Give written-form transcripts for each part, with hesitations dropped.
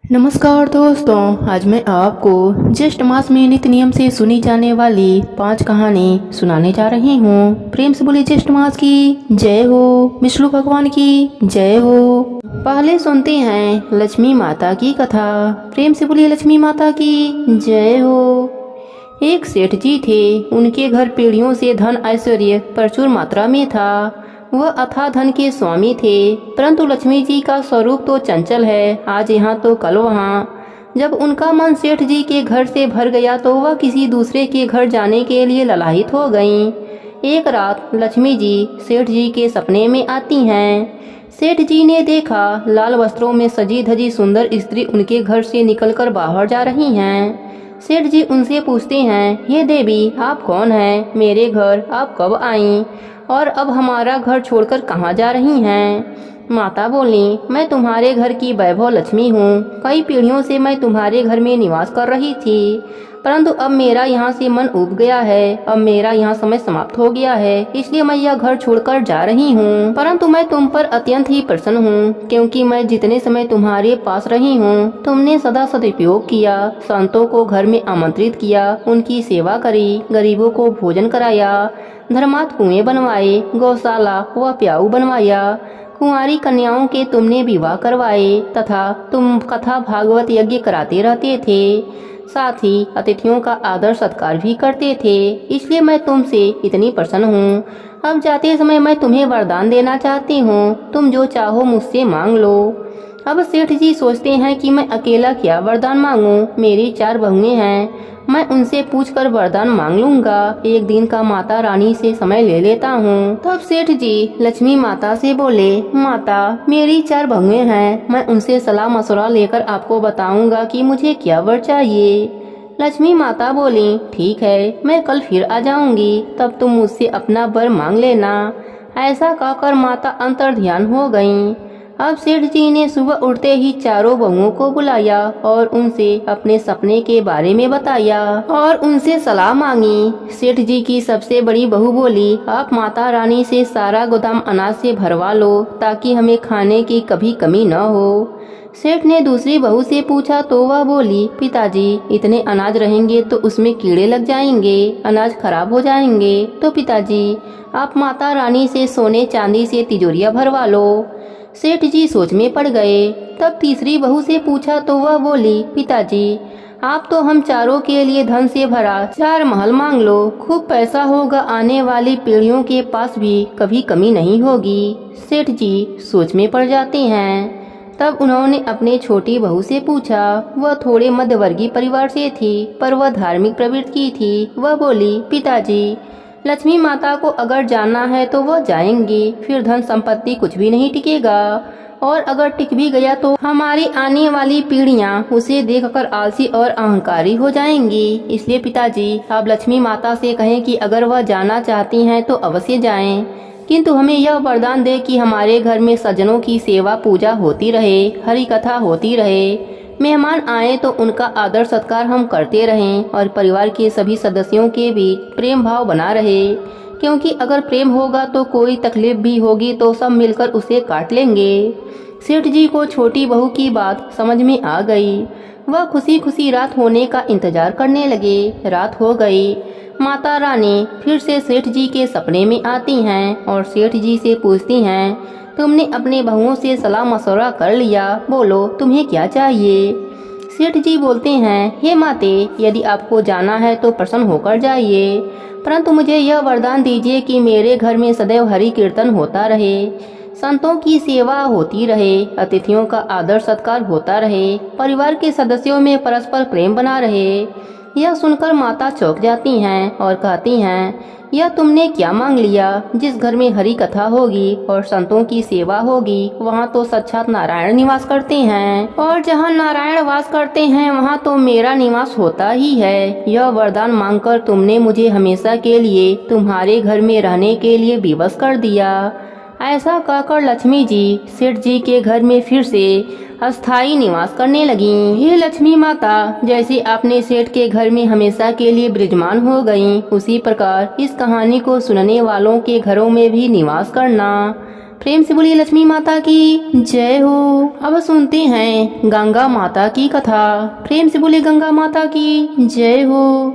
नमस्कार दोस्तों, आज मैं आपको ज्येष्ठ मास में नित्य नियम से सुनी जाने वाली 5 कहानी सुनाने जा रही हूँ। प्रेम से बोली ज्येष्ठ मास की जय हो, विष्णु भगवान की जय हो। पहले सुनते हैं लक्ष्मी माता की कथा। प्रेम से बोली लक्ष्मी माता की जय हो। एक सेठ जी थे। उनके घर पीढ़ियों से धन ऐश्वर्य प्रचुर मात्रा में था। वह अथाह धन के स्वामी थे, परंतु लक्ष्मी जी का स्वरूप तो चंचल है, आज यहाँ तो कल वहाँ। जब उनका मन सेठ जी के घर से भर गया तो वह किसी दूसरे के घर जाने के लिए ललायित हो गईं। एक रात लक्ष्मी जी सेठ जी के सपने में आती हैं। सेठ जी ने देखा लाल वस्त्रों में सजी धजी सुंदर स्त्री उनके घर से निकलकर बाहर जा रही हैं। सेठ जी उनसे पूछते हैं, हे देवी, आप कौन हैं? मेरे घर आप कब आईं? और अब हमारा घर छोड़कर कहाँ जा रही हैं? माता बोली, मैं तुम्हारे घर की वैभव लक्ष्मी हूँ। कई पीढ़ियों से मैं तुम्हारे घर में निवास कर रही थी, परंतु अब मेरा यहाँ से मन उब गया है। अब मेरा यहाँ समय समाप्त हो गया है, इसलिए मैं यह घर छोड़कर जा रही हूँ। परंतु मैं तुम पर अत्यंत ही प्रसन्न हूँ, क्योंकि मैं जितने समय तुम्हारे पास रही हूँ तुमने सदा सदुपयोग किया। संतों को घर में आमंत्रित किया, उनकी सेवा करी, गरीबों को भोजन कराया, धर्मार्थ कुएं बनवाए, गौशाला व प्याऊ बनवाया, कुंवारी कन्याओं के तुमने विवाह करवाए तथा तुम कथा भागवत यज्ञ कराते रहते थे। साथ ही अतिथियों का आदर सत्कार भी करते थे, इसलिए मैं तुमसे इतनी प्रसन्न हूँ। अब जाते समय मैं तुम्हें वरदान देना चाहती हूँ, तुम जो चाहो मुझसे मांग लो। अब सेठ जी सोचते हैं कि मैं अकेला क्या वरदान मांगूं, मेरी 4 बहुएं हैं, मैं उनसे पूछकर वरदान मांग लूंगा। एक दिन का माता रानी से समय ले लेता हूँ। तब सेठ जी लक्ष्मी माता से बोले, माता, मेरी 4 बहुएं हैं, मैं उनसे सलाह मशवरा लेकर आपको बताऊंगा कि मुझे क्या वर चाहिए। लक्ष्मी माता बोली, ठीक है, मैं कल फिर आ जाऊंगी, तब तुम मुझसे अपना वर मांग लेना। ऐसा कहकर माता अंतर्ध्यान हो गईं। अब सेठ जी ने सुबह उठते ही चारों बहुओं को बुलाया और उनसे अपने सपने के बारे में बताया और उनसे सलाह मांगी। सेठ जी की सबसे बड़ी बहू बोली, आप माता रानी से सारा गोदाम अनाज से भरवा लो, ताकि हमें खाने की कभी कमी न हो। सेठ ने दूसरी बहू से पूछा तो वह बोली, पिताजी, इतने अनाज रहेंगे तो उसमें कीड़े लग जाएंगे, अनाज खराब हो जाएंगे, तो पिताजी आप माता रानी से सोने चांदी से तिजोरियां भरवा लो। सेठ जी सोच में पड़ गए। तब तीसरी बहू से पूछा तो वह बोली, पिताजी, आप तो हम चारों के लिए धन से भरा 4 महल मांग लो, खूब पैसा होगा, आने वाली पीढ़ियों के पास भी कभी कमी नहीं होगी। सेठ जी सोच में पड़ जाते हैं। तब उन्होंने अपने छोटी बहू से पूछा। वह थोड़े मध्यवर्गीय परिवार से थी, पर वह धार्मिक प्रवृत्ति की थी। वह बोली, पिताजी, लक्ष्मी माता को अगर जाना है तो वह जाएंगी, फिर धन संपत्ति कुछ भी नहीं टिकेगा, और अगर टिक भी गया तो हमारी आने वाली पीढ़ियां उसे देखकर आलसी और अहंकारी हो जाएंगी। इसलिए पिताजी, आप लक्ष्मी माता से कहें कि अगर वह जाना चाहती हैं तो अवश्य जाएं, किंतु हमें यह वरदान दे कि हमारे घर में सज्जनों की सेवा पूजा होती रहे, हरि कथा होती रहे, मेहमान आए तो उनका आदर सत्कार हम करते रहें और परिवार के सभी सदस्यों के बीच प्रेम भाव बना रहे, क्योंकि अगर प्रेम होगा तो कोई तकलीफ भी होगी तो सब मिलकर उसे काट लेंगे। सेठ जी को छोटी बहू की बात समझ में आ गई। वह खुशी खुशी रात होने का इंतजार करने लगे। रात हो गई। माता रानी फिर से सेठ जी के सपने में आती हैं और सेठ जी से पूछती हैं, तुमने अपने बहुओं से सलाह मशवरा कर लिया, बोलो तुम्हें क्या चाहिए। सेठ जी बोलते हैं, हे माते, यदि आपको जाना है तो प्रसन्न होकर जाइए, परंतु मुझे यह वरदान दीजिए कि मेरे घर में सदैव हरि कीर्तन होता रहे, संतों की सेवा होती रहे, अतिथियों का आदर सत्कार होता रहे, परिवार के सदस्यों में परस्पर प्रेम बना रहे। यह सुनकर माता चौंक जाती हैं और कहती हैं, यह तुमने क्या मांग लिया? जिस घर में हरि कथा होगी और संतों की सेवा होगी वहाँ तो साक्षात नारायण निवास करते हैं, और जहाँ नारायण वास करते हैं वहाँ तो मेरा निवास होता ही है। यह वरदान मांगकर तुमने मुझे हमेशा के लिए तुम्हारे घर में रहने के लिए विवश कर दिया। ऐसा कहकर लक्ष्मी जी सेठ जी के घर में फिर से अस्थायी निवास करने लगी। हे लक्ष्मी माता, जैसे आपने सेठ के घर में हमेशा के लिए विराजमान हो गईं, उसी प्रकार इस कहानी को सुनने वालों के घरों में भी निवास करना। प्रेम से बोलिए लक्ष्मी माता की जय हो। अब सुनते हैं गंगा माता की कथा। प्रेम से बोलिए गंगा माता की जय हो।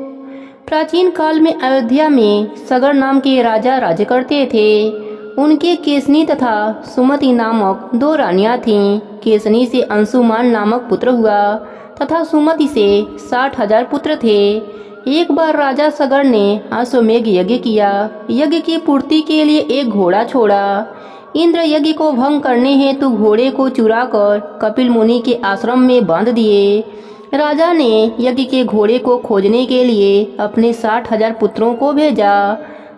प्राचीन काल में अयोध्या में सगर नाम के राजा राज्य करते थे। उनके केसनी तथा सुमति नामक दो रानियां थीं। केसनी से अंशुमान नामक पुत्र हुआ तथा सुमति से 60,000 पुत्र थे। एक बार राजा सगर ने अश्वमेघ यज्ञ किया। यज्ञ की पूर्ति के लिए एक घोड़ा छोड़ा। इंद्र यज्ञ को भंग करने हेतु घोड़े को चुराकर कपिल मुनि के आश्रम में बांध दिए। राजा ने यज्ञ के घोड़े को खोजने के लिए अपने 60,000 पुत्रों को भेजा।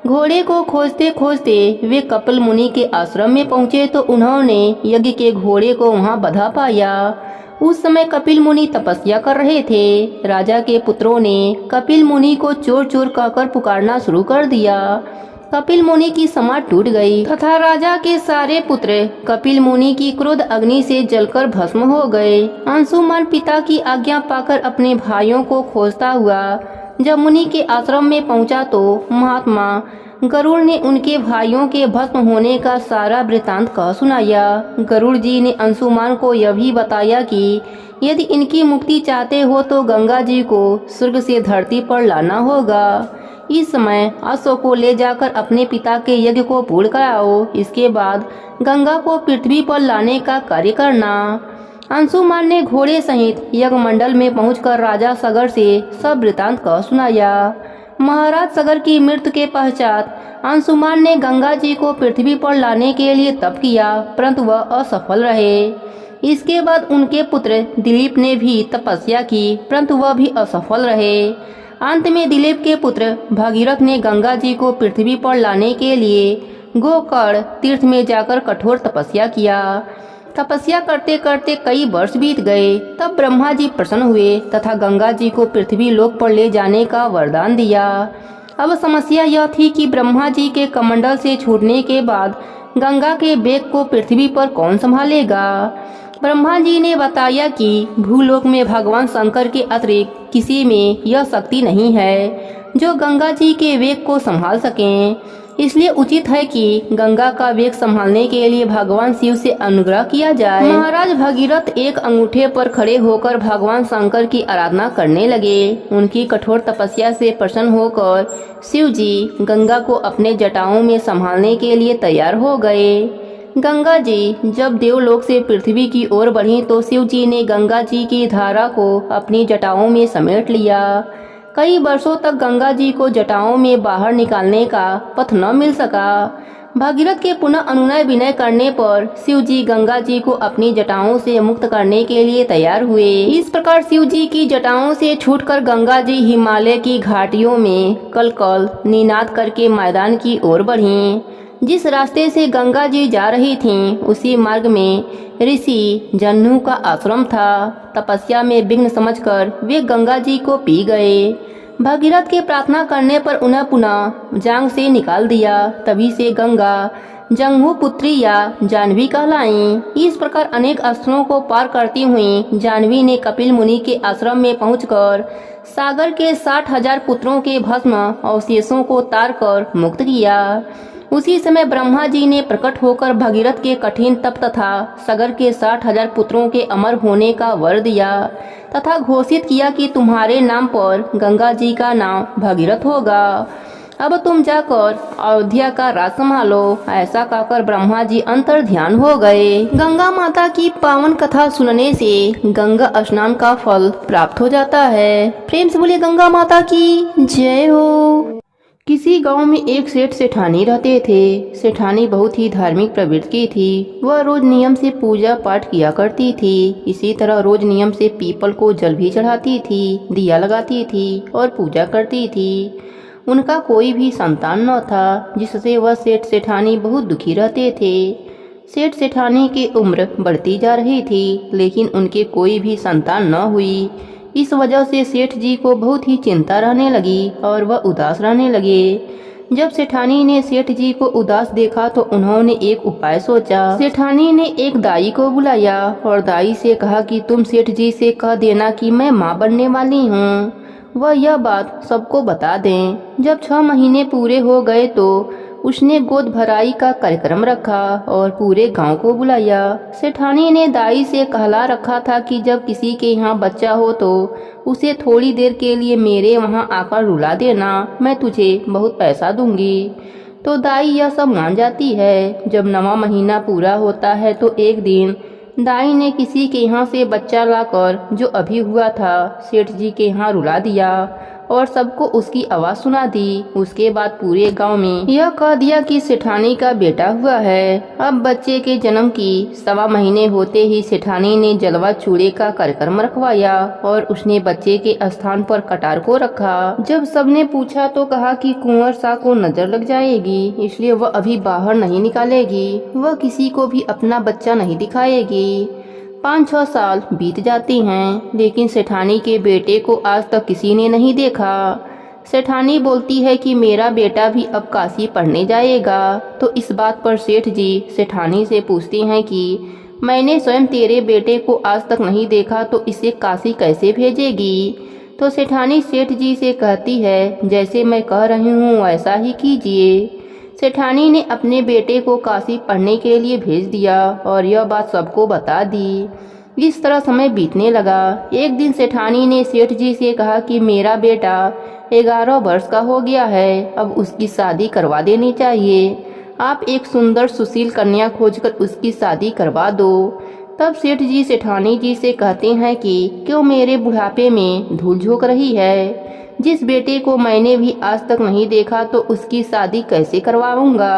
घोड़े को खोजते खोजते वे कपिल मुनि के आश्रम में पहुंचे तो उन्होंने यज्ञ के घोड़े को वहां बंधा पाया। उस समय कपिल मुनि तपस्या कर रहे थे। राजा के पुत्रों ने कपिल मुनि को चोर चोर कहकर पुकारना शुरू कर दिया। कपिल मुनि की समाध टूट गई तथा राजा के सारे पुत्र कपिल मुनि की क्रोध अग्नि से जलकर भस्म हो गए। अंशुमान पिता की आज्ञा पाकर अपने भाइयों को खोजता हुआ जब मुनि के आश्रम में पहुंचा तो महात्मा गरुड़ ने उनके भाइयों के भस्म होने का सारा वृतांत कह सुनाया। गरुड़ जी ने अंशुमान को यह भी बताया कि यदि इनकी मुक्ति चाहते हो तो गंगा जी को स्वर्ग से धरती पर लाना होगा। इस समय अश्व को ले जाकर अपने पिता के यज्ञ को पूर्ण कराओ। इसके बाद गंगा को पृथ्वी पर लाने का कार्य करना। अंशुमान ने घोड़े सहित यज्ञ मंडल में पहुंचकर राजा सगर से सब वृतांत कह सुनाया। महाराज सगर की मृत्यु के पश्चात अंशुमान ने गंगा जी को पृथ्वी पर लाने के लिए तप किया, परंतु वह असफल रहे। इसके बाद उनके पुत्र दिलीप ने भी तपस्या की, परंतु वह भी असफल रहे। अंत में दिलीप के पुत्र भगीरथ ने गंगा जी को पृथ्वी पर लाने के लिए गोकर्ण तीर्थ में जाकर कठोर तपस्या किया। तपस्या करते करते कई वर्ष बीत गए। तब ब्रह्मा जी प्रसन्न हुए तथा गंगा जी को पृथ्वी लोक पर ले जाने का वरदान दिया। अब समस्या यह थी कि ब्रह्मा जी के कमंडल से छूटने के बाद गंगा के बेग को पृथ्वी पर कौन संभालेगा। ब्रह्मा जी ने बताया कि भूलोक में भगवान शंकर के अतिरिक्त किसी में यह शक्ति नहीं है जो गंगा जी के वेग को संभाल सकें। इसलिए उचित है कि गंगा का वेग संभालने के लिए भगवान शिव से अनुग्रह किया जाए। महाराज भगीरथ एक अंगूठे पर खड़े होकर भगवान शंकर की आराधना करने लगे। उनकी कठोर तपस्या से प्रसन्न होकर शिव जी गंगा को अपने जटाओं में संभालने के लिए तैयार हो गए। गंगा जी जब देवलोक से पृथ्वी की ओर बढ़ी तो शिव जी ने गंगा जी की धारा को अपनी जटाओं में समेट लिया। कई वर्षों तक गंगा जी को जटाओं में बाहर निकालने का पथ न मिल सका। भागीरथ के पुनः अनुनय विनय करने पर शिव जी गंगा जी को अपनी जटाओं से मुक्त करने के लिए तैयार हुए। इस प्रकार शिव जी की जटाओं से छूटकर गंगा जी हिमालय की घाटियों में कलकल निनाद करके मैदान की ओर बढ़ी। जिस रास्ते से गंगा जी जा रही थीं, उसी मार्ग में ऋषि जन्नू का आश्रम था। तपस्या में विघ्न समझकर वे गंगा जी को पी गए। भगीरथ के प्रार्थना करने पर उन्हें पुनः जांग से निकाल दिया। तभी से गंगा जंगू पुत्री या जानवी कहलाईं। इस प्रकार अनेक अस्त्रों को पार करती हुई जानवी ने कपिल मुनि के आश्रम में पहुंचकर सागर के 60,000 पुत्रों के भस्म अवशेषों को तार कर मुक्त किया। उसी समय ब्रह्मा जी ने प्रकट होकर भगीरथ के कठिन तप तथा सगर के 60,000 पुत्रों के अमर होने का वर दिया तथा घोषित किया कि तुम्हारे नाम पर गंगा जी का नाम भगीरथ होगा। अब तुम जाकर अयोध्या का राज संभालो। ऐसा कहकर ब्रह्मा जी अंतर ध्यान हो गए। गंगा माता की पावन कथा सुनने से गंगा स्नान का फल प्राप्त हो जाता है। प्रेम से बोलिए गंगा माता की जय हो। किसी गांव में एक सेठ सेठानी रहते थे। सेठानी बहुत ही धार्मिक प्रवृत्ति की थी। वह रोज नियम से पूजा पाठ किया करती थी। इसी तरह रोज नियम से पीपल को जल भी चढ़ाती थी, दिया लगाती थी और पूजा करती थी। उनका कोई भी संतान न था, जिससे वह सेठ सेठानी बहुत दुखी रहते थे। सेठ सेठानी की उम्र बढ़ती जा रही थी, लेकिन उनके कोई भी संतान न हुई। इस वजह से सेठ जी को बहुत ही चिंता रहने लगी और वह उदास रहने लगे। जब सेठानी ने सेठ जी को उदास देखा तो उन्होंने एक उपाय सोचा। सेठानी ने एक दाई को बुलाया और दाई से कहा कि तुम सेठ जी से कह देना कि मैं माँ बनने वाली हूँ। वह यह बात सबको बता दें। जब 6 महीने पूरे हो गए तो उसने गोद भराई का कार्यक्रम रखा और पूरे गांव को बुलाया। सेठानी ने दाई से कहला रखा था कि जब किसी के यहाँ बच्चा हो तो उसे थोड़ी देर के लिए मेरे वहाँ आकर रुला देना, मैं तुझे बहुत पैसा दूंगी। तो दाई यह सब मान जाती है। जब 9वां महीना पूरा होता है तो एक दिन दाई ने किसी के यहाँ से बच्चा लाकर, जो अभी हुआ था, सेठ जी के यहाँ रुला दिया और सबको उसकी आवाज़ सुना दी। उसके बाद पूरे गांव में यह कह दिया कि सेठानी का बेटा हुआ है। अब बच्चे के जन्म की 1.25 महीने होते ही सेठानी ने जलवा चूड़े का कार्यक्रम रखवाया और उसने बच्चे के स्थान पर कटार को रखा। जब सबने पूछा तो कहा कि कुंवर सा को नजर लग जाएगी, इसलिए वह अभी बाहर नहीं निकालेगी, वह किसी को भी अपना बच्चा नहीं दिखाएगी। 5-6 साल बीत जाती हैं, लेकिन सेठानी के बेटे को आज तक किसी ने नहीं देखा। सेठानी बोलती है कि मेरा बेटा भी अब काशी पढ़ने जाएगा। तो इस बात पर सेठ जी सेठानी से पूछते हैं कि मैंने स्वयं तेरे बेटे को आज तक नहीं देखा तो इसे काशी कैसे भेजेगी। तो सेठानी सेठ जी से कहती है, जैसे मैं कह रही हूँ वैसा ही कीजिए। सेठानी ने अपने बेटे को काशी पढ़ने के लिए भेज दिया और यह बात सबको बता दी। इस तरह समय बीतने लगा। एक दिन सेठानी ने सेठ जी से कहा कि मेरा बेटा 11 वर्ष का हो गया है, अब उसकी शादी करवा देनी चाहिए। आप एक सुंदर सुशील कन्या खोजकर उसकी शादी करवा दो। तब सेठ जी सेठानी जी से कहते हैं कि क्यों मेरे बुढ़ापे में धूल झोंक रही है। जिस बेटे को मैंने भी आज तक नहीं देखा तो उसकी शादी कैसे करवाऊंगा।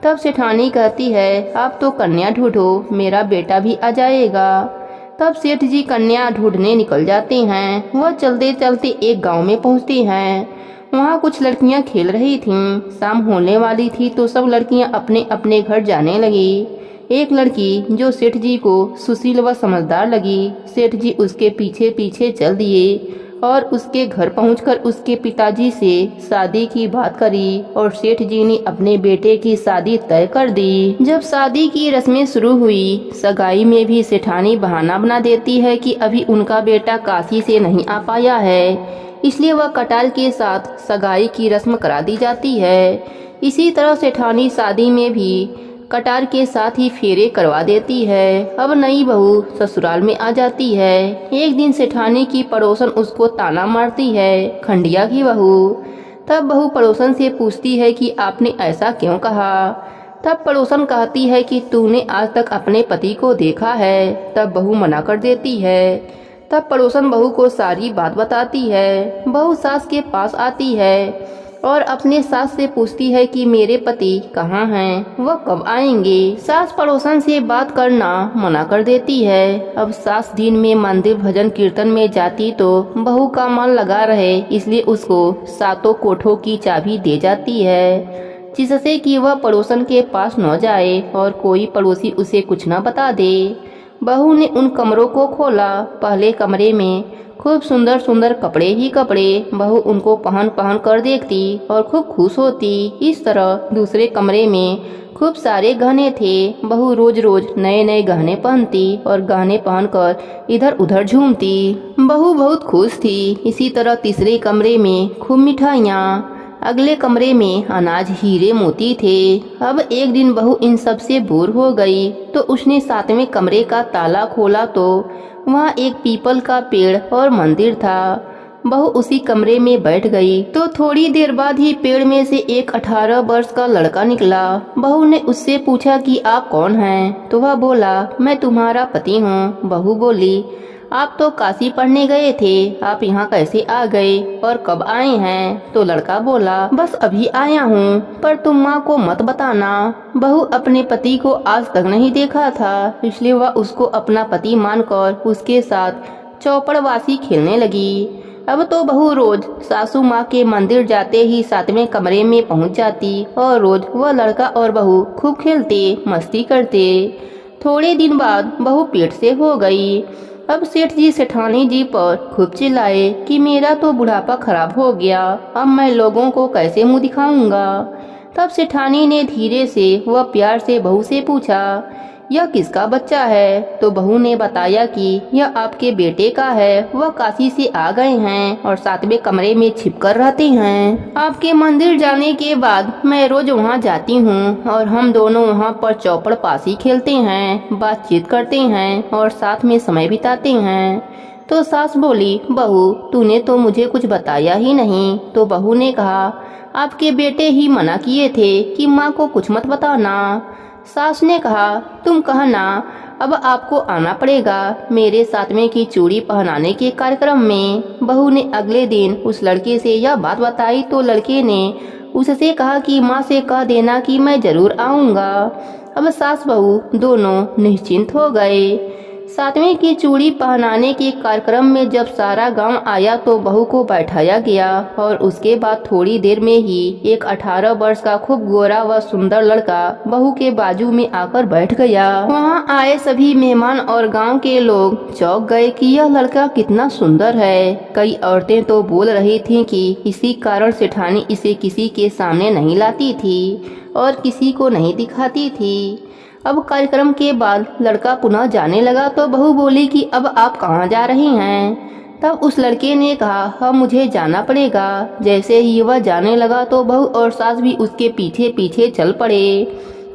तब सेठानी कहती है, आप तो कन्या ढूंढो, मेरा बेटा भी आ जाएगा। तब सेठ जी कन्या ढूंढने निकल जाते हैं। वह चलते चलते एक गांव में पहुंचते हैं। वहां कुछ लड़कियां खेल रही थीं। शाम होने वाली थी तो सब लड़कियां अपने अपने घर जाने लगी। एक लड़की जो सेठ जी को सुशील व समझदार लगी, सेठ जी उसके पीछे पीछे चल दिए और उसके घर पहुंचकर उसके पिताजी से शादी की बात करी और सेठ जी ने अपने बेटे की शादी तय कर दी। जब शादी की रस्में शुरू हुई, सगाई में भी सेठानी बहाना बना देती है कि अभी उनका बेटा काशी से नहीं आ पाया है, इसलिए वह कटार के साथ सगाई की रस्म करा दी जाती है। इसी तरह सेठानी शादी में भी कटार के साथ ही फेरे करवा देती है। अब नई बहू ससुराल में आ जाती है। एक दिन सेठानी की पड़ोसन उसको ताना मारती है, खंडिया की बहू। तब बहू पड़ोसन से पूछती है कि आपने ऐसा क्यों कहा। तब पड़ोसन कहती है कि तूने आज तक अपने पति को देखा है। तब बहू मना कर देती है। तब पड़ोसन बहू को सारी बात बताती है। बहू सास के पास आती है और अपने सास से पूछती है कि मेरे पति कहाँ हैं, वह कब आएंगे। सास पड़ोसन से बात करना मना कर देती है। अब सास दिन में मंदिर भजन कीर्तन में जाती तो बहू का मन लगा रहे, इसलिए उसको 7 कोठों की चाबी दे जाती है, जिससे कि वह पड़ोसन के पास न जाए और कोई पड़ोसी उसे न बता दे। बहू ने उन कमरों को खोला। पहले कमरे में खूब सुंदर सुंदर कपड़े ही कपड़े। बहू उनको पहन पहन कर देखती और खूब खुश होती। इस तरह दूसरे कमरे में खूब सारे गहने थे। बहू रोज रोज नए नए गहने पहनती और गहने पहनकर इधर उधर झूमती। बहू बहुत खुश थी। इसी तरह तीसरे कमरे में खूब मिठाइयाँ, अगले कमरे में अनाज हीरे मोती थे। अब एक दिन बहू इन सब से बोर हो गई तो उसने 7वें कमरे का ताला खोला तो वहाँ एक पीपल का पेड़ और मंदिर था। बहू उसी कमरे में बैठ गई तो थोड़ी देर बाद ही पेड़ में से एक 18 वर्ष का लड़का निकला। बहू ने उससे पूछा कि आप कौन हैं? तो वह बोला, मैं तुम्हारा पति हूँ। बहू बोली, आप तो काशी पढ़ने गए थे, आप यहाँ कैसे आ गए और कब आए हैं? तो लड़का बोला, बस अभी आया हूँ, पर तुम माँ को मत बताना। बहू अपने पति को आज तक नहीं देखा था, इसलिए वह उसको अपना पति मानकर उसके साथ चौपड़वासी खेलने लगी। अब तो बहू रोज सासू माँ के मंदिर जाते ही 7वें कमरे में पहुँच जाती और रोज वह लड़का और बहू खूब खेलते मस्ती करते। थोड़े दिन बाद बहू पेट से हो गई। अब सेठ जी सेठानी जी पर खूब चिल्लाए कि मेरा तो बुढ़ापा खराब हो गया, अब मैं लोगों को कैसे मुंह दिखाऊंगा। तब सेठानी ने धीरे से व प्यार से बहू से पूछा यह किसका बच्चा है? तो बहू ने बताया कि यह आपके बेटे का है, वह काशी से आ गए हैं और सातवें कमरे में छिपकर रहते हैं। आपके मंदिर जाने के बाद मैं रोज वहाँ जाती हूँ और हम दोनों वहाँ पर चौपड़ पासी खेलते हैं, बातचीत करते हैं और साथ में समय बिताते हैं। तो सास बोली, बहू तूने तो मुझे कुछ बताया ही नहीं। तो बहू ने कहा, आपके बेटे ही मना किए थे कि माँ को कुछ मत बताना। सास ने कहा, तुम कहना, अब आपको आना पड़ेगा मेरे सातवें की चूड़ी पहनाने के कार्यक्रम में। बहू ने अगले दिन उस लड़के से यह बात बताई तो लड़के ने उससे कहा कि माँ से कह देना कि मैं जरूर आऊँगा। अब सास बहू दोनों निश्चिंत हो गए। सातवें की चूड़ी पहनाने के कार्यक्रम में जब सारा गांव आया तो बहू को बैठाया गया और उसके बाद थोड़ी देर में ही एक 18 वर्ष का खूब गोरा व सुंदर लड़का बहू के बाजू में आकर बैठ गया। वहां आए सभी मेहमान और गांव के लोग चौंक गए कि यह लड़का कितना सुंदर है। कई औरतें तो बोल रही थीं कि इसी कारण सेठानी इसे किसी के सामने नहीं लाती थी और किसी को नहीं दिखाती थी। अब कार्यक्रम के बाद लड़का पुनः जाने लगा तो बहू बोली कि अब आप कहाँ जा रही हैं? तब उस लड़के ने कहा, अब मुझे जाना पड़ेगा। जैसे ही वह जाने लगा तो बहू और सास भी उसके पीछे पीछे चल पड़े।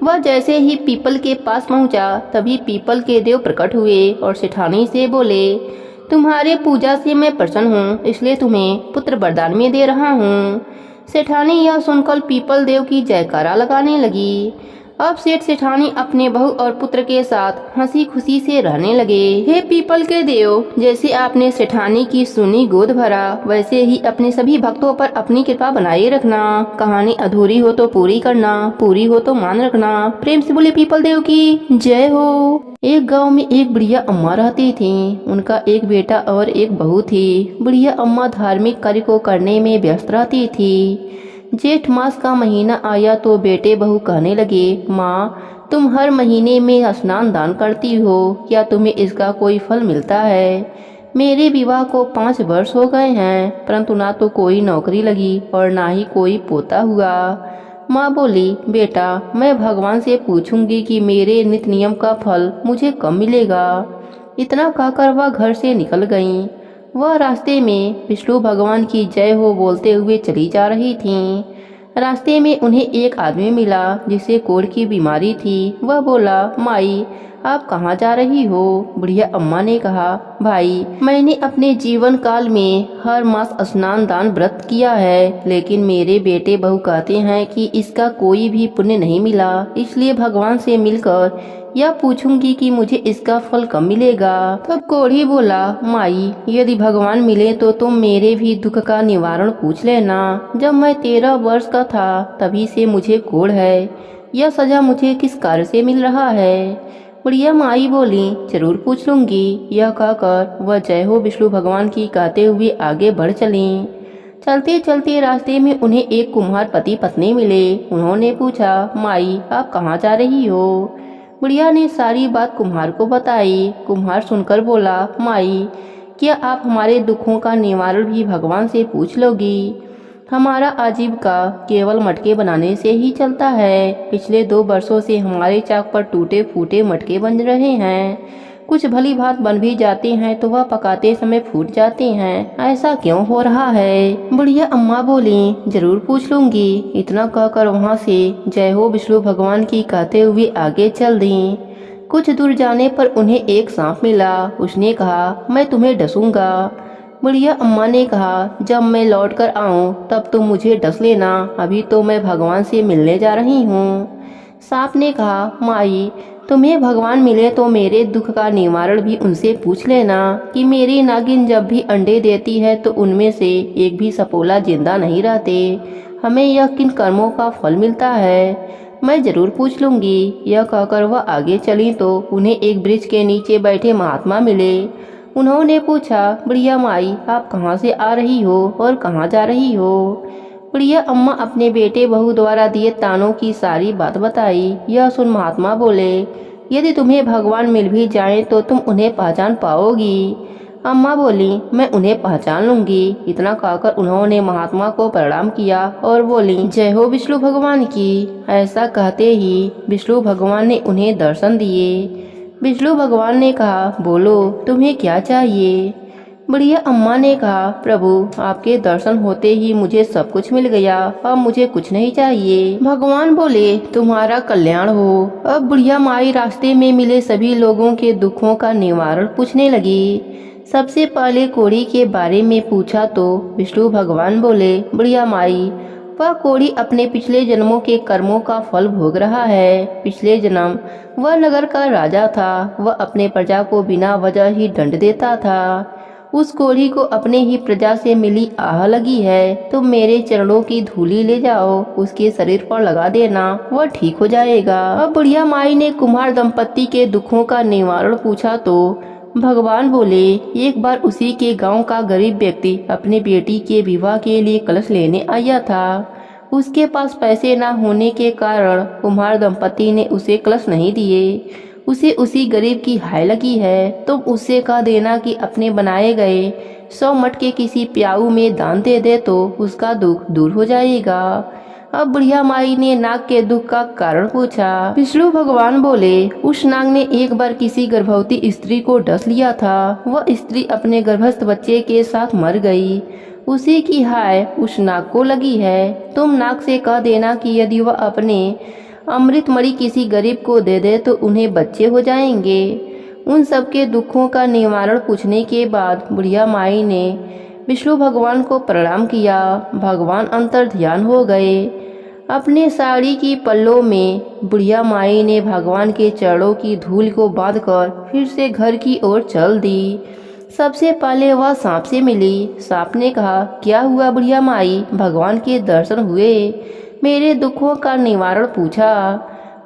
वह जैसे ही पीपल के पास पहुंचा तभी पीपल के देव प्रकट हुए और सेठानी से बोले, तुम्हारे पूजा से मैं प्रसन्न हूँ, इसलिए तुम्हें पुत्र वरदान में दे रहा हूँ। सेठानी यह सुनकर पीपल देव की जयकारा लगाने लगी। अब सेठ सेठानी अपने बहू और पुत्र के साथ हंसी खुशी से रहने लगे। हे पीपल के देव, जैसे आपने सेठानी की सुनी गोद भरा वैसे ही अपने सभी भक्तों पर अपनी कृपा बनाए रखना। कहानी अधूरी हो तो पूरी करना, पूरी हो तो मान रखना। प्रेम से बोले पीपल देव की जय हो। एक गांव में एक बुढ़िया अम्मा रहती थी। उनका एक बेटा और एक बहू थी। बुढ़िया अम्मा धार्मिक कार्य को करने में व्यस्त रहती थी। जेठ मास का महीना आया तो बेटे बहू कहने लगे, माँ तुम हर महीने में स्नान दान करती हो, क्या तुम्हें इसका कोई फल मिलता है? मेरे विवाह को 5 वर्ष हो गए हैं परंतु ना तो कोई नौकरी लगी और ना ही कोई पोता हुआ। माँ बोली, बेटा मैं भगवान से पूछूंगी कि मेरे नित्य नियम का फल मुझे कब मिलेगा। इतना कहकर वह घर से निकल गईं। वह रास्ते में विष्णु भगवान की जय हो बोलते हुए चली जा रही थीं। रास्ते में उन्हें एक आदमी मिला जिसे कोढ़ की बीमारी थी। वह बोला, माई आप कहाँ जा रही हो? बुढ़िया अम्मा ने कहा, भाई मैंने अपने जीवन काल में हर मास स्नान दान व्रत किया है, लेकिन मेरे बेटे बहू कहते हैं कि इसका कोई भी पुण्य नहीं मिला, इसलिए भगवान से मिलकर यह पूछूंगी कि मुझे इसका फल कब मिलेगा। तब कोढ़ी बोला, माई यदि भगवान मिले तो तुम मेरे भी दुख का निवारण पूछ लेना। जब मैं 13 वर्ष का था तभी से मुझे कोढ़ है, यह सजा मुझे किस कार्य से मिल रहा है? बुढ़िया माई बोली, जरूर पूछ लूंगी। यह कहकर वह जय हो विष्णु भगवान की कहते हुए आगे बढ़ चलीं। चलते चलते रास्ते में उन्हें एक कुम्हार पति पत्नी मिले। उन्होंने पूछा, माई आप कहाँ जा रही हो? बुढ़िया ने सारी बात कुम्हार को बताई। कुम्हार सुनकर बोला, माई क्या आप हमारे दुखों का निवारण भी भगवान से पूछ लोगी? हमारा आजीविका केवल मटके बनाने से ही चलता है। पिछले 2 वर्षों से हमारे चाक पर टूटे फूटे मटके बन रहे हैं। कुछ भली भात बन भी जाते हैं तो वह पकाते समय फूट जाते हैं, ऐसा क्यों हो रहा है? बुढ़िया अम्मा बोली, जरूर पूछ लूंगी। इतना कहकर वहाँ से जय हो विष्णु भगवान की कहते हुए आगे चल दी। कुछ दूर जाने पर उन्हें एक सांप मिला। उसने कहा, मैं तुम्हें डसूंगा। बुढ़िया अम्मा ने कहा, जब मैं लौट कर आऊँ तब तुम मुझे डस लेना, अभी तो मैं भगवान से मिलने जा रही हूँ। सांप ने कहा, माई तुम्हें भगवान मिले तो मेरे दुख का निवारण भी उनसे पूछ लेना कि मेरी नागिन जब भी अंडे देती है तो उनमें से एक भी सपोला जिंदा नहीं रहते। हमें यह किन कर्मों का फल मिलता है? मैं जरूर पूछ लूंगी। यह कहकर वह आगे चली तो उन्हें एक वृक्ष के नीचे बैठे महात्मा मिले। उन्होंने पूछा, बुढ़िया माई आप कहाँ से आ रही हो और कहाँ जा रही हो? बुढ़िया अम्मा अपने बेटे बहू द्वारा दिए तानों की सारी बात बताई। यह सुन महात्मा बोले, यदि तुम्हें भगवान मिल भी जाए तो तुम उन्हें पहचान पाओगी। अम्मा बोली, मैं उन्हें पहचान लूंगी। इतना कहकर उन्होंने महात्मा को प्रणाम किया और बोली, जय हो विष्णु भगवान की। ऐसा कहते ही विष्णु भगवान ने उन्हें दर्शन दिए। विष्णु भगवान ने कहा, बोलो तुम्हें क्या चाहिए। बुढ़िया अम्मा ने कहा, प्रभु आपके दर्शन होते ही मुझे सब कुछ मिल गया, अब मुझे कुछ नहीं चाहिए। भगवान बोले, तुम्हारा कल्याण हो। अब बुढ़िया माई रास्ते में मिले सभी लोगों के दुखों का निवारण पूछने लगी। सबसे पहले कोढ़ी के बारे में पूछा तो विष्णु भगवान बोले, बुढ़िया माई, वह कोढ़ी अपने पिछले जन्मों के कर्मों का फल भोग रहा है। पिछले जन्म वह नगर का राजा था। वह अपने प्रजा को बिना वजह ही दंड देता था। उस कोढ़ी को अपने ही प्रजा से मिली आह लगी है। तुम मेरे चरणों की धूली ले जाओ, उसके शरीर पर लगा देना, वह ठीक हो जाएगा। अब बुढ़िया माई ने कुम्हार दंपत्ति के दुखों का निवारण पूछा तो भगवान बोले, एक बार उसी के गांव का गरीब व्यक्ति अपनी बेटी के विवाह के लिए कलश लेने आया था। उसके पास पैसे न होने के कारण कुम्हार दंपत्ति ने उसे कलश नहीं दिए। उसे उसी गरीब की हाय लगी है। तुम उससे कह देना कि अपने बनाए गए 100 मटके किसी प्याऊ में दान दे दे तो उसका दुख दूर हो जाएगा। अब बुढ़िया माई ने नाग के दुख का कारण पूछा। विष्णु भगवान बोले, उस नाग ने एक बार किसी गर्भवती स्त्री को डस लिया था। वह स्त्री अपने गर्भस्थ बच्चे के साथ मर गई। उसी की हाय उस नाग को लगी है। तुम नाग से कह देना कि यदि वह अपने अमृतमणि किसी गरीब को दे दे तो उन्हें बच्चे हो जाएंगे। उन सबके दुखों का निवारण पूछने के बाद बुढ़िया माई ने विष्णु भगवान को प्रणाम किया। भगवान अंतर ध्यान हो गए। अपने साड़ी की पल्लों में बुढ़िया माई ने भगवान के चरणों की धूल को बांधकर फिर से घर की ओर चल दी। सबसे पहले वह सांप से मिली। सांप ने कहा, क्या हुआ बुढ़िया माई, भगवान के दर्शन हुए, मेरे दुखों का निवारण पूछा।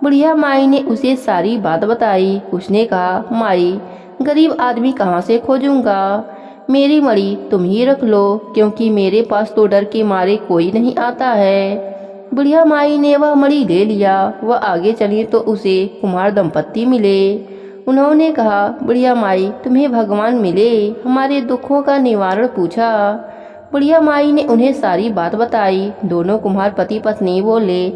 बुढ़िया माई ने उसे सारी बात बताई। उसने कहा, माई गरीब आदमी कहाँ से खोजूंगा, मेरी मणि तुम ही रख लो, क्योंकि मेरे पास तो डर के मारे कोई नहीं आता है। बुढ़िया माई ने वह मणि ले लिया। वह आगे चली तो उसे कुम्हार दंपत्ति मिले। उन्होंने कहा, बुढ़िया माई तुम्हें भगवान मिले, हमारे दुखों का निवारण पूछा। बुढ़िया माई ने उन्हें सारी बात बताई। दोनों कुम्हार पति पत्नी बोले,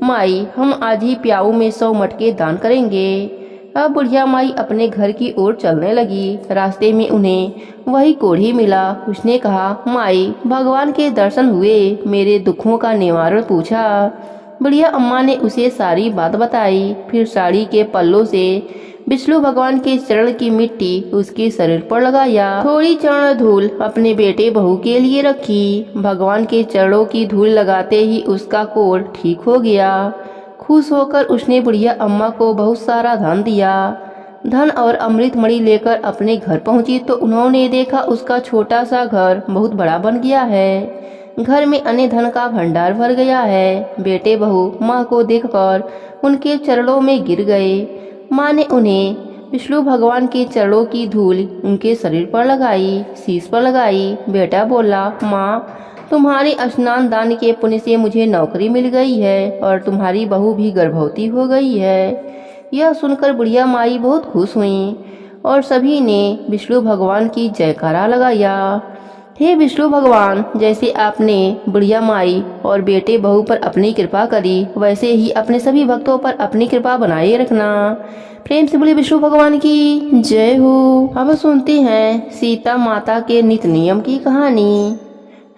माई हम आज ही प्याऊ में 100 मटके दान करेंगे। अब बुढ़िया माई अपने घर की ओर चलने लगी। रास्ते में उन्हें वही कोढ़ी मिला। उसने कहा, माई भगवान के दर्शन हुए, मेरे दुखों का निवारण पूछा। बुढ़िया अम्मा ने उसे सारी बात बताई। फिर साड़ी के पल्लों से विष्णु भगवान के चरण की मिट्टी उसके शरीर पर लगाया। थोड़ी चरण धूल अपने बेटे बहू के लिए रखी। भगवान के चरणों की धूल लगाते ही उसका कोढ़ ठीक हो गया। खुश होकर उसने बुढ़िया अम्मा को बहुत सारा धन दिया। धन और अमृतमणि लेकर अपने घर पहुंची तो उन्होंने देखा उसका छोटा सा घर बहुत बड़ा बन गया है। घर में अन्य धन का भंडार भर गया है। बेटे बहू माँ को देखकर उनके चरणों में गिर गए। माँ ने उन्हें विष्णु भगवान के चरणों की धूल उनके शरीर पर लगाई, शीश पर लगाई। बेटा बोला, माँ तुम्हारे स्नान दान के पुण्य से मुझे नौकरी मिल गई है और तुम्हारी बहू भी गर्भवती हो गई है। यह सुनकर बुढ़िया माई बहुत खुश हुई और सभी ने विष्णु भगवान की जयकारा लगाया। हे विष्णु भगवान, जैसे आपने बुढ़िया माई और बेटे बहू पर अपनी कृपा करी, वैसे ही अपने सभी भक्तों पर अपनी कृपा बनाए रखना। प्रेम से बोले विष्णु भगवान की जय हो। अब सुनते हैं सीता माता के नित्य नियम की कहानी।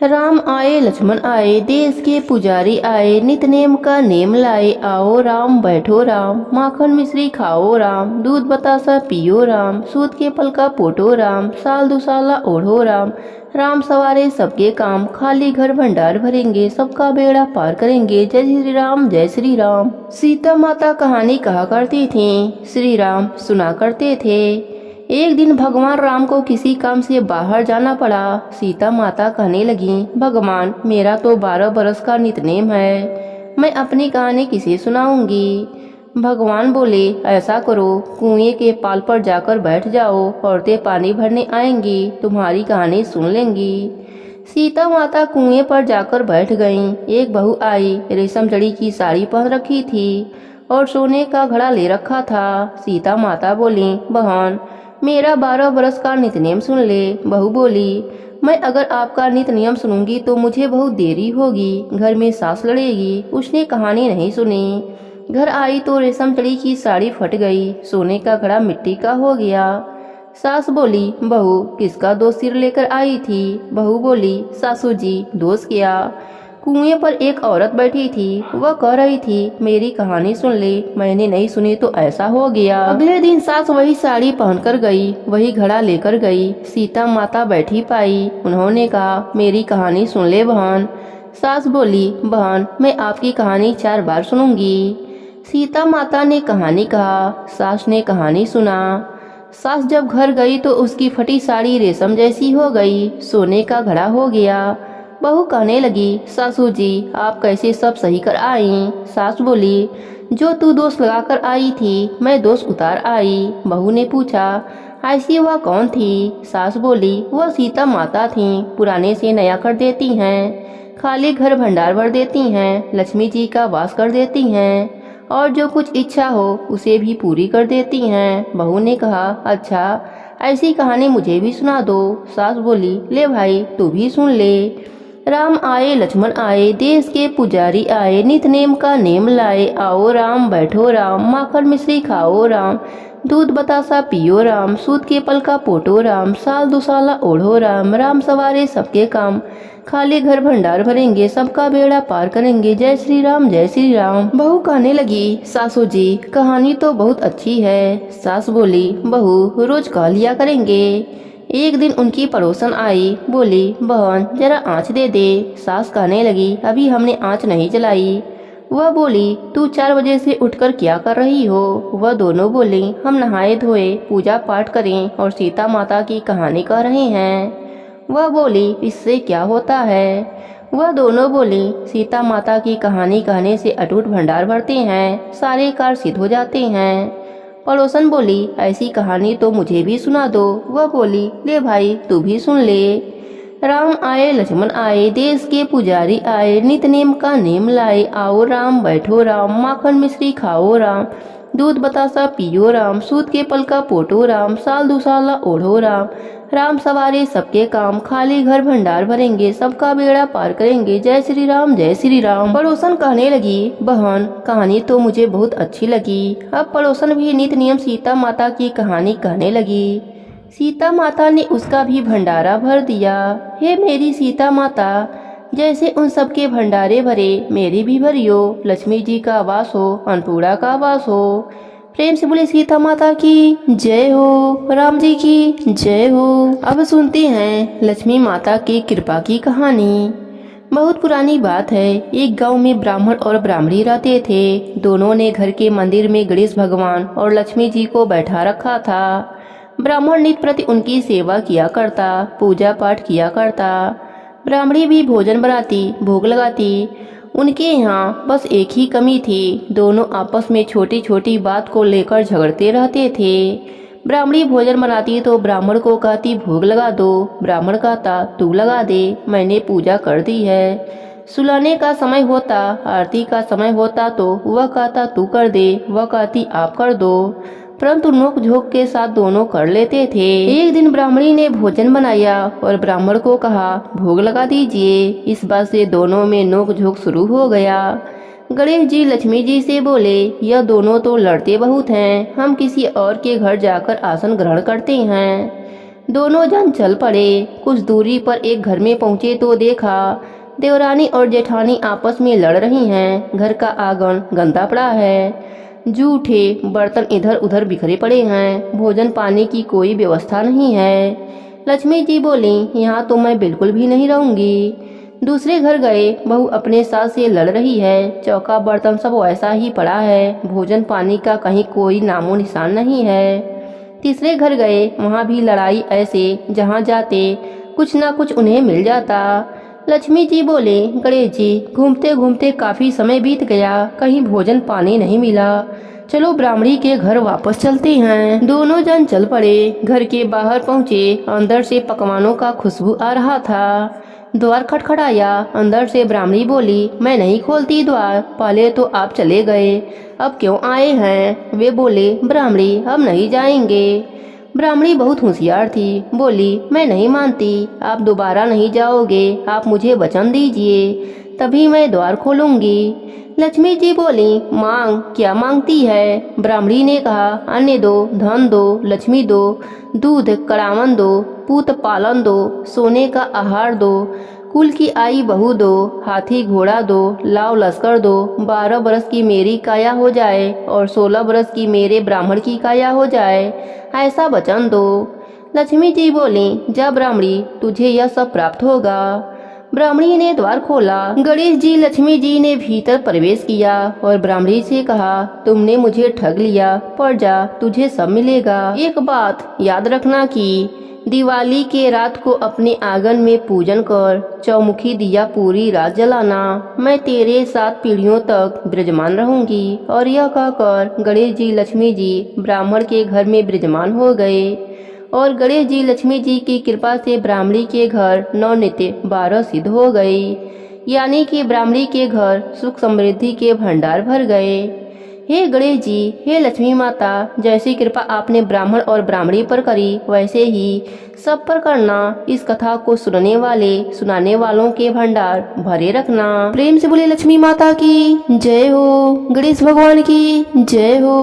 राम आए लक्ष्मण आए, देश के पुजारी आए, नित नेम का नेम लाए। आओ राम बैठो राम, माखन मिश्री खाओ राम, दूध बतासा पियो राम, सूत के पल का पोटो राम, साल दुसाला ओढ़ो राम। राम सवारे सबके काम, खाली घर भंडार भरेंगे, सबका बेड़ा पार करेंगे। जय श्री राम जय श्री राम। सीता माता कहानी कहा करती थीं, श्री राम सुना करते थे। एक दिन भगवान राम को किसी काम से बाहर जाना पड़ा। सीता माता कहने लगी, भगवान मेरा तो 12 बरस का नितनेम है, मैं अपनी कहानी किसे सुनाऊंगी। भगवान बोले, ऐसा करो, कुएं के पाल पर जाकर बैठ जाओ, औरतें पानी भरने आएंगी, तुम्हारी कहानी सुन लेंगी। सीता माता कुएं पर जाकर बैठ गईं। एक बहू आई, रेशम जड़ी की साड़ी पहन रखी थी और सोने का घड़ा ले रखा था। सीता माता बोली, बहन मेरा 12 बरस का नित नियम सुन ले। बहू बोली, मैं अगर आपका नित नियम सुनूंगी तो मुझे बहुत देरी होगी, घर में सास लड़ेगी। उसने कहानी नहीं सुनी। घर आई तो रेशम चढ़ी की साड़ी फट गई, सोने का घड़ा मिट्टी का हो गया। सास बोली, बहू किसका दोष सिर लेकर आई थी? बहू बोली, सासू जी दोष क्या? कुएं पर एक औरत बैठी थी, वह कह रही थी मेरी कहानी सुन ले। मैंने नहीं सुनी तो ऐसा हो गया। अगले दिन सास वही साड़ी पहनकर गई, वही घड़ा लेकर गई। सीता माता बैठी पाई। उन्होंने कहा मेरी कहानी सुन ले बहन। सास बोली, बहन मैं आपकी कहानी 4 बार सुनूंगी। सीता माता ने कहानी कहा, सास ने कहानी सुना। सास जब घर गई तो उसकी फटी साड़ी रेशम जैसी हो गई, सोने का घड़ा हो गया। बहू कहने लगी, सासू जी आप कैसे सब सही कर आई? सास बोली, जो तू दोष लगाकर आई थी मैं दोष उतार आई। बहू ने पूछा, ऐसी वह कौन थी? सास बोली, वह सीता माता थी, पुराने से नया कर देती हैं, खाली घर भंडार भर देती हैं, लक्ष्मी जी का वास कर देती हैं और जो कुछ इच्छा हो उसे भी पूरी कर देती हैं। बहू ने कहा, अच्छा ऐसी कहानी मुझे भी सुना दो। सास बोली, ले भाई तू भी सुन ले। राम आए लक्ष्मण आए, देश के पुजारी आए, नित नेम का नेम लाए। आओ राम बैठो राम, माखन मिश्री खाओ राम, दूध बतासा पियो राम, सूत के पल का पोटो राम, साल दुसाला ओढ़ो राम, राम सवारे सबके काम, खाली घर भंडार भरेंगे, सबका बेड़ा पार करेंगे, जय श्री राम जय श्री राम। बहू कहने लगी, सासू जी कहानी तो बहुत अच्छी है। सास बोली, बहू रोज कह लिया करेंगे। एक दिन उनकी पड़ोसन आई, बोली, बहन जरा आँच दे दे। सास कहने लगी, अभी हमने आँच नहीं जलाई। वह बोली, तू 4 बजे से उठकर क्या कर रही हो? वह दोनों बोली, हम नहाए धोए पूजा पाठ करें और सीता माता की कहानी कह रहे हैं। वह बोली, इससे क्या होता है? वह दोनों बोली, सीता माता की कहानी कहने से अटूट भंडार भरते हैं, सारे कार्य सिद्ध हो जाते हैं। पड़ोसन बोली, ऐसी कहानी तो मुझे भी सुना दो। वह बोली, ले भाई तू भी सुन ले। राम आए लक्ष्मण आए, देश के पुजारी आए, नित नेम का नेम लाए। आओ राम बैठो राम, माखन मिश्री खाओ राम, दूध बतासा पियो राम, सूत के पल का पोटो राम, साल दुसाला ओढ़ो राम, राम सवारे सबके काम, खाली घर भंडार भरेंगे, सबका बेड़ा पार करेंगे, जय श्री राम जय श्री राम। पड़ोसन कहने लगी, बहन कहानी तो मुझे बहुत अच्छी लगी। अब पड़ोसन भी नित नियम सीता माता की कहानी कहने लगी। सीता माता ने उसका भी भंडारा भर दिया। हे मेरी सीता माता, जैसे उन सबके भंडारे भरे मेरी भी भरियो, लक्ष्मी जी का वास हो, अन्नपूर्णा का वास हो। प्रेम से बोले सीता माता की जय हो, राम जी की जय हो। अब सुनते हैं लक्ष्मी माता की कृपा की कहानी। बहुत पुरानी बात है, एक गांव में ब्राह्मण और ब्राह्मणी रहते थे। दोनों ने घर के मंदिर में गणेश भगवान और लक्ष्मी जी को बैठा रखा था। ब्राह्मण नित्य प्रति उनकी सेवा किया करता, पूजा पाठ किया करता। ब्राह्मणी भी भोजन बनाती, भोग लगाती। उनके यहाँ बस एक ही कमी थी, दोनों आपस में छोटी छोटी बात को लेकर झगड़ते रहते थे। ब्राह्मणी भोजन बनाती तो ब्राह्मण को कहती भोग लगा दो, ब्राह्मण कहता तू लगा दे, मैंने पूजा कर दी है। सुलाने का समय होता, आरती का समय होता तो वह कहता तू कर दे, वह कहती आप कर दो, परंतु नोक झोंक के साथ दोनों कर लेते थे। एक दिन ब्राह्मणी ने भोजन बनाया और ब्राह्मण को कहा भोग लगा दीजिए। इस बात से दोनों में नोक झोंक शुरू हो गया। गणेश जी लक्ष्मी जी से बोले, यह दोनों तो लड़ते बहुत हैं, हम किसी और के घर जाकर आसन ग्रहण करते हैं। दोनों जन चल पड़े। कुछ दूरी पर एक घर में पहुँचे तो देखा देवरानी और जेठानी आपस में लड़ रही हैं। घर का आंगन गंदा पड़ा है, जूठे बर्तन इधर उधर बिखरे पड़े हैं, भोजन पानी की कोई व्यवस्था नहीं है। लक्ष्मी जी बोली, यहाँ तो मैं बिल्कुल भी नहीं रहूंगी। दूसरे घर गए, बहू अपने सास से लड़ रही है, चौका बर्तन सब वैसा ही पड़ा है, भोजन पानी का कहीं कोई नामो निशान नहीं है। तीसरे घर गए, वहाँ भी लड़ाई ऐसे, जहाँ जाते कुछ ना कुछ उन्हें मिल जाता। लक्ष्मी जी बोले, गणेश जी घूमते घूमते काफी समय बीत गया, कहीं भोजन पानी नहीं मिला, चलो ब्राह्मणी के घर वापस चलते हैं। दोनों जन चल पड़े। घर के बाहर पहुँचे, अंदर से पकवानों का खुशबू आ रहा था। द्वार खटखटाया, अंदर से ब्राह्मणी बोली, मैं नहीं खोलती द्वार, पहले तो आप चले गए, अब क्यों आए हैं? वे बोले, ब्राह्मणी अब नहीं जाएंगे। ब्राह्मणी बहुत होशियार थी, बोली मैं नहीं मानती, आप दोबारा नहीं जाओगे, आप मुझे वचन दीजिए, तभी मैं द्वार खोलूंगी। लक्ष्मी जी बोली मांग, क्या मांगती है? ब्राह्मणी ने कहा अन्न दो, धन दो, लक्ष्मी दो, दूध कड़ावन दो, पूत पालन दो, सोने का आहार दो, कुल की आई बहू दो, हाथी घोड़ा दो, लाव लश्कर दो, 12 बरस की मेरी काया हो जाए और 16 बरस की मेरे ब्राह्मण की काया हो जाए, ऐसा वचन दो। लक्ष्मी जी बोली जा ब्राह्मणी, तुझे यह सब प्राप्त होगा। ब्राह्मणी ने द्वार खोला। गणेश जी लक्ष्मी जी ने भीतर प्रवेश किया और ब्राह्मणी से कहा तुमने मुझे ठग लिया, पर जा तुझे सब मिलेगा। एक बात याद रखना कि दिवाली के रात को अपने आंगन में पूजन कर चौमुखी दिया पूरी रात जलाना। मैं तेरे साथ पीढ़ियों तक विराजमान रहूंगी। और यह कहकर गणेश जी लक्ष्मी जी ब्राह्मण के घर में विराजमान हो गए और गणेश जी लक्ष्मी जी की कृपा से ब्राह्मणी के घर नवनित्य 12 सिद्ध हो गई, यानी कि ब्राह्मणी के घर सुख समृद्धि के भंडार भर गए। हे गणेश जी, हे लक्ष्मी माता, जैसी कृपा आपने ब्राह्मण और ब्राह्मणी पर करी वैसे ही सब पर करना। इस कथा को सुनाने वालों के भंडार भरे रखना। प्रेम से बोले लक्ष्मी माता की जय हो, गणेश भगवान की जय हो।